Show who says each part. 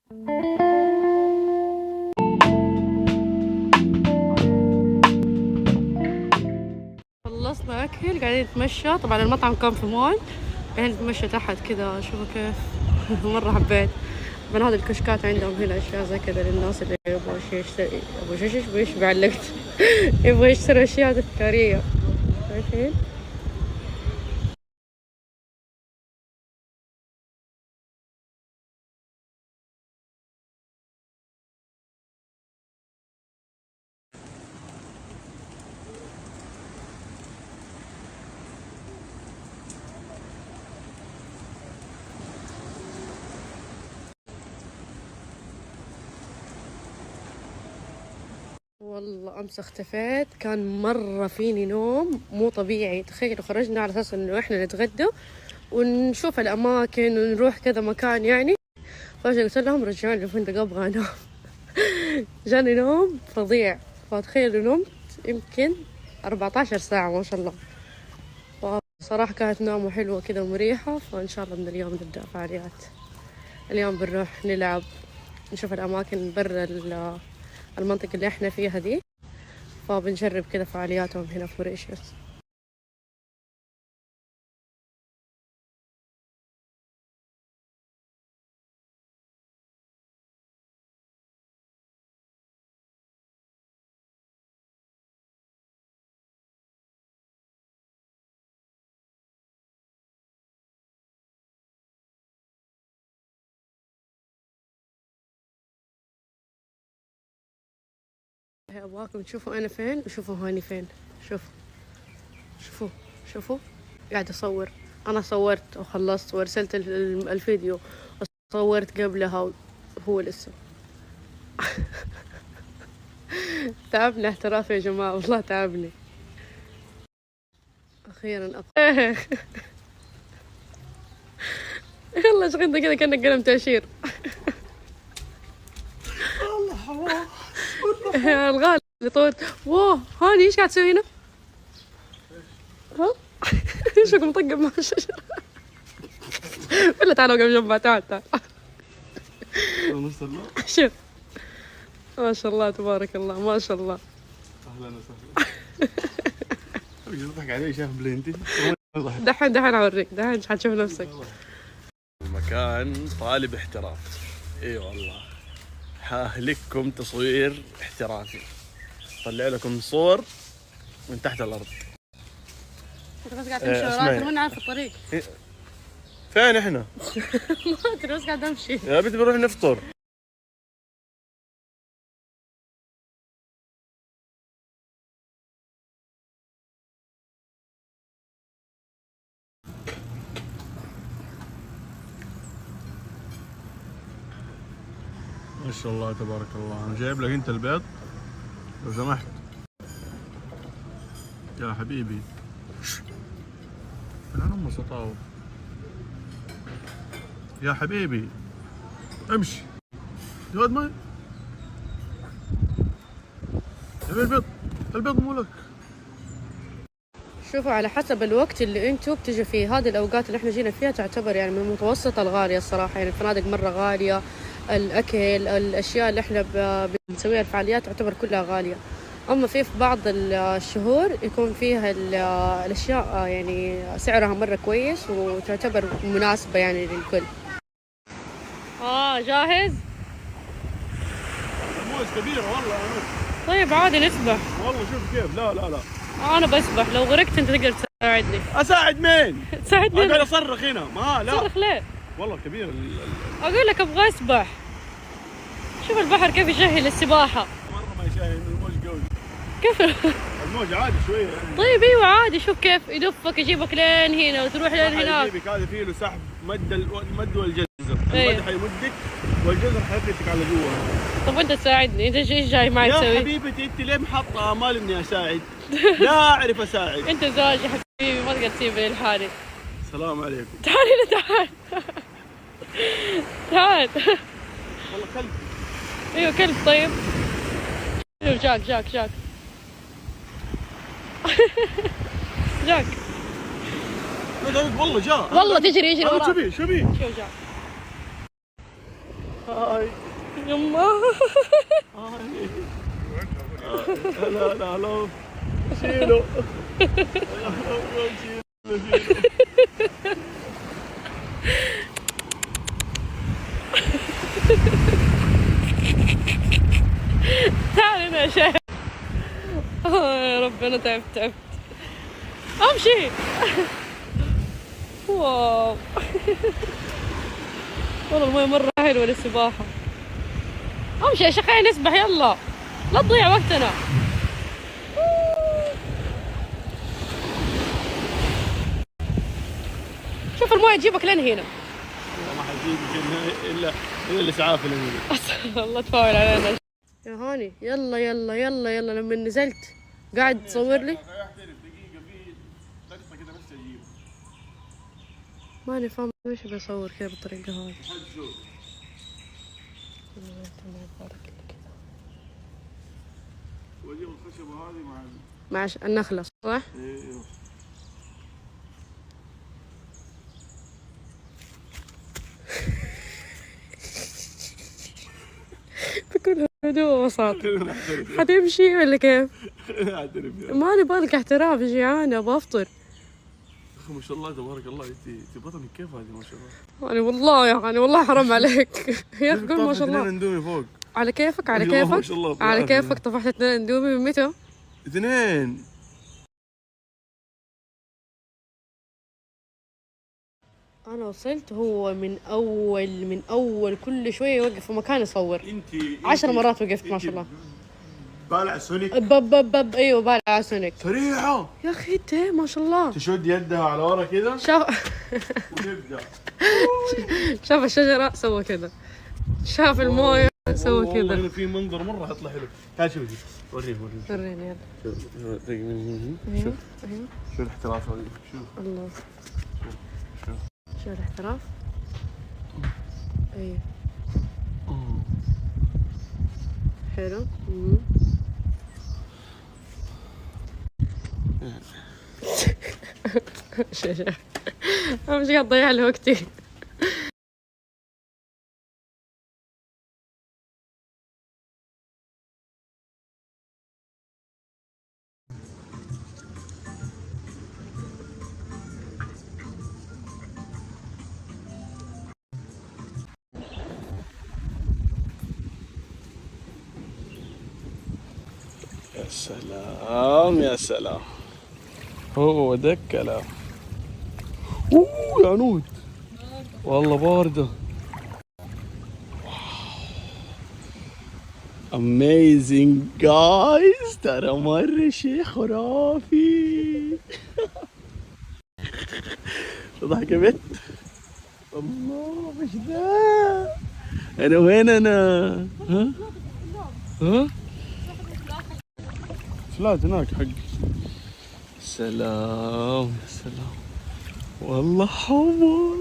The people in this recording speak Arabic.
Speaker 1: خلصنا اكل قاعدين نتمشى، طبعا المطعم كان في مول، قاعدين نتمشى تحت كذا. شوفوا كيف مرة حبيت. من هذه الكشكات عندهم هنا اشياء زي كذا للناس اللي يبغوا شيء يشتري، يبغوا شيء ايش بعلقت يبغوا يشتروا اشياء تذكارية. شايفين؟ والله أمس اختفيت، كان مرة فيني نوم مو طبيعي. تخيلوا خرجنا على أساس إنه إحنا نتغدى ونشوف الأماكن ونروح كذا مكان يعني. فجأة قلت لهم رجعوني الفندق أبغى أنام. جاني نوم فظيع. فتخيلوا نمت يمكن 14 ساعة ما شاء الله. صراحة كانت نومة حلوة كذا ومريحة. فإن شاء الله من اليوم نبدأ فعاليات. اليوم بنروح نلعب، نشوف الأماكن برا المنطقة اللي احنا فيها دي. فبنجرب كذا فعالياتهم هنا في موريشيوس. ابغاكم تشوفوا انا فين وشوفوا هاني فين. شوفوا شوفوا شوفوا، قاعد اصور. انا صورت وخلصت وارسلت الفيديو، وصورت قبلها وهو لسه. تعبني احتراف يا جماعة، والله تعبني. اخيرا يلا شغلنا كذا كأنك قلم تأشير. يا الغالي طولت. واو هاني ايش قاعد تسوي هنا؟ ها؟ ايش بك مطقم مع الشجرة؟ ولا تعالوا وقف جنبها. تعال تعال. شوف ما شاء الله تبارك الله ما شاء الله.
Speaker 2: اهلا وسهلا. يضحك علي شايف بلينتي.
Speaker 1: دحين اوريك، دحين حتشوف نفسك.
Speaker 2: المكان طالب احتراف. اي والله هاهلككم تصوير احترافي. طلع لكم صور من تحت الارض.
Speaker 1: انت بس قاعد تمشي وراك وانا عارف الطريق.
Speaker 2: فين احنا؟
Speaker 1: ما ادري بس قاعد امشي.
Speaker 2: يا بنت بنروح نفطر. ما شاء الله تبارك الله. انا جايب لك انت البيض لو سمحت يا حبيبي. فين ام سطاو يا حبيبي؟ امشي يا ولد. ما البيض مو لك.
Speaker 1: شوفوا على حسب الوقت اللي انتوا بتجوا فيه، هذه الاوقات اللي احنا جينا فيها تعتبر يعني من متوسط الغالية الصراحة. يعني الفنادق مرة غالية، الاكل، الاشياء اللي احنا بنسويها الفعاليات تعتبر كلها غالية. اما في بعض الشهور يكون فيها الاشياء يعني سعرها مرة كويس وتعتبر مناسبة يعني للكل. جاهز؟
Speaker 2: موز كبيرة والله.
Speaker 1: طيب عادي نسبح.
Speaker 2: والله شوف كيف. لا لا لا
Speaker 1: انا بسبح، لو غرقت انت تقدر تساعدني.
Speaker 2: اساعد مين؟
Speaker 1: تساعدني.
Speaker 2: اقدر اصرخ هنا. ما لا
Speaker 1: تصرخ ليه؟
Speaker 2: والله كبير
Speaker 1: اقول لك ابغى اسبح. شوف البحر كيف يسهل السباحة.
Speaker 2: مرة ما يسهل. الموج قوي.
Speaker 1: كيف؟
Speaker 2: الموج عادي شوية يعني.
Speaker 1: طيب ايوه عادي. شوف كيف يدفك يجيبك لين هنا وتروح لين هناك.
Speaker 2: يجيبك. هذا فيه له سحب المد والجزر.
Speaker 1: أيه.
Speaker 2: المد حيمدك والجزر حيفلتك على جوا.
Speaker 1: طب انت تساعدني، انت ايش جاي معي تسوي؟
Speaker 2: يا حبيبتي انت ليه محطة امال اني اساعد؟ لا اعرف اساعد.
Speaker 1: انت زواج يا حبيبي، ما تقدر تسيبني لحالي.
Speaker 2: السلام عليكم.
Speaker 1: تعال هنا تعال. تعال.
Speaker 2: والله كلب.
Speaker 1: ايوه كلب. طيب ايوه جاك جاك جاك. جاك
Speaker 2: والله جاء.
Speaker 1: والله تجري يجري
Speaker 2: وراك.
Speaker 1: وراك.
Speaker 2: شو بيه؟
Speaker 1: شوف جاك.
Speaker 2: هاي
Speaker 1: يما
Speaker 2: هاي لا لا لا شيله شيله
Speaker 1: تعال هنا يا شيخ. يا رب انا تعبت. امشي. واو والله المويه مرة حلوة للسباحة. امشي يا شيخ خلينا نسبح يلا لا تضيع وقتنا. شوف المويه تجيبك لين هنا.
Speaker 2: ما حجيبك الا الاسعاف اللي
Speaker 1: الله تفاول علينا يا هاني. يلا يلا يلا يلا. لما نزلت قاعد تصور لي.
Speaker 2: دقيقة في لقطة كذا بس اجيب.
Speaker 1: ماني فاهم ليش بصور كذا بالطريقة هاي.
Speaker 2: واجيب الخشبة هذه
Speaker 1: مع النخلة صح؟
Speaker 2: ايوه.
Speaker 1: بكل هدوء وبساطة. حتمشي ولا كيف؟
Speaker 2: اعترف يا
Speaker 1: ما نبغالك احتراف، جيعانة بفطر.
Speaker 2: اخي ما شاء الله تبارك الله، انت بطنك كيف هذه ما شاء الله.
Speaker 1: يعني والله يعني والله حرام عليك. يا اخي قول ما شاء الله.
Speaker 2: اندومي فوق.
Speaker 1: على كيفك على
Speaker 2: ما
Speaker 1: كيفك
Speaker 2: شاء الله
Speaker 1: على كيفك. طفحت 2 اندومي من متى؟
Speaker 2: 2.
Speaker 1: انا وصلت هو من اول كل شويه يوقف في مكان يصور.
Speaker 2: انت
Speaker 1: 10 مرات وقفت ما شاء الله.
Speaker 2: بالع سونيك.
Speaker 1: بب ايوه بالع سونيك.
Speaker 2: سريعه
Speaker 1: يا اخي انت ما شاء الله.
Speaker 2: تشد يدها على ورا كذا ونبدا.
Speaker 1: شاف الشجره سوى كذا، شاف المويه سوى كذا.
Speaker 2: والله في منظر مره حيطلع حلو. تعال شوفي وريني
Speaker 1: وريني يلا.
Speaker 2: شوف
Speaker 1: ايوه ايوه
Speaker 2: شوف الاحتراف هذا. شوف
Speaker 1: الله
Speaker 2: شوف
Speaker 1: شو الاحتراف. ايوه حلو. انا مش قاعد اضيع لي وقتي.
Speaker 2: يا سلام يا سلام، هو ده الكلام. يا نود والله باردة. اميزنج جايز، ترى مرة شيء خرافي. تضحك يا بنت. الله مش ده انا وين انا؟ ها فلات هناك حق. سلام يا سلام والله حمر.